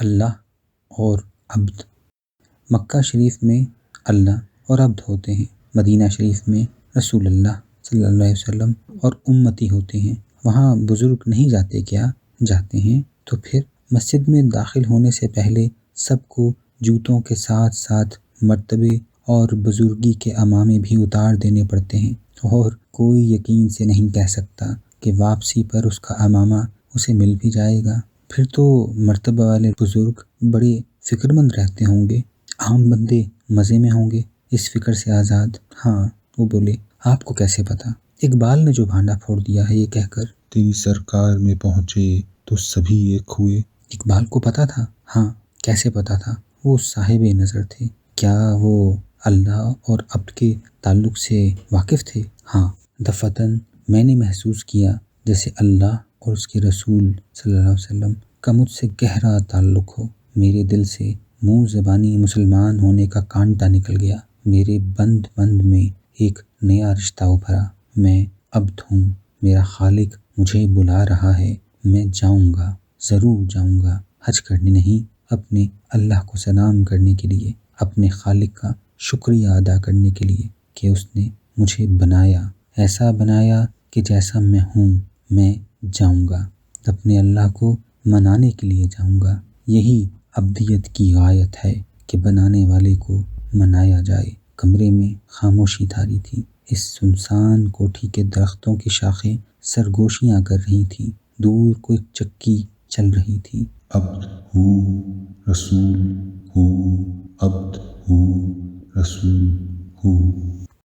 اللہ اور عبد۔ مکہ شریف میں اللہ اور عبد ہوتے ہیں، مدینہ شریف میں رسول اللہ صلی اللہ علیہ وسلم اور امتی ہوتے ہیں۔ وہاں بزرگ نہیں جاتے کیا؟ جاتے ہیں۔ تو پھر مسجد میں داخل ہونے سے پہلے سب کو جوتوں کے ساتھ ساتھ مرتبے اور بزرگی کے امامے بھی اتار دینے پڑتے ہیں، اور کوئی یقین سے نہیں کہہ سکتا کہ واپسی پر اس کا امامہ اسے مل بھی جائے گا۔ پھر تو مرتبہ والے بزرگ بڑے فکر مند رہتے ہوں گے، عام بندے مزے میں ہوں گے، اس فکر سے آزاد۔ ہاں، وہ بولے آپ کو کیسے پتا؟ اقبال نے جو بھانڈا پھوڑ دیا ہے یہ کہہ کر تیری سرکار میں پہنچے تو سبھی ایک ہوئے۔ اقبال کو پتا تھا؟ ہاں، کیسے پتا تھا؟ وہ صاحب نظر تھے۔ کیا وہ اللہ اور عبد کے تعلق سے واقف تھے؟ ہاں، دفعتاً میں نے محسوس کیا جیسے اللہ اور اس کے رسول صلی اللہ علیہ وسلم کا مجھ سے گہرا تعلق ہو۔ میرے دل سے منہ زبانی مسلمان ہونے کا کانٹا نکل گیا۔ میرے بند بند میں ایک نیا رشتہ ابھرا۔ میں عبد ہوں، میرا خالق مجھے بلا رہا ہے، میں جاؤں گا، ضرور جاؤں گا، حج کرنے نہیں، اپنے اللہ کو سلام کرنے کے لیے، اپنے خالق کا شکریہ ادا کرنے کے لیے کہ اس نے مجھے بنایا، ایسا بنایا کہ جیسا میں ہوں۔ میں جاؤں گا، اپنے اللہ کو منانے کے لیے جاؤں گا۔ یہی عبدیت کی غایت ہے کہ بنانے والے کو منایا جائے۔ کمرے میں خاموشی تاری تھی۔ اس سنسان کوٹھی کے درختوں کی شاخیں سرگوشیاں کر رہی تھیں۔ دور کوئی چکی چل رہی تھی۔ عبد ہوں رسول ہوں، عبد ہوں رسول ہوں۔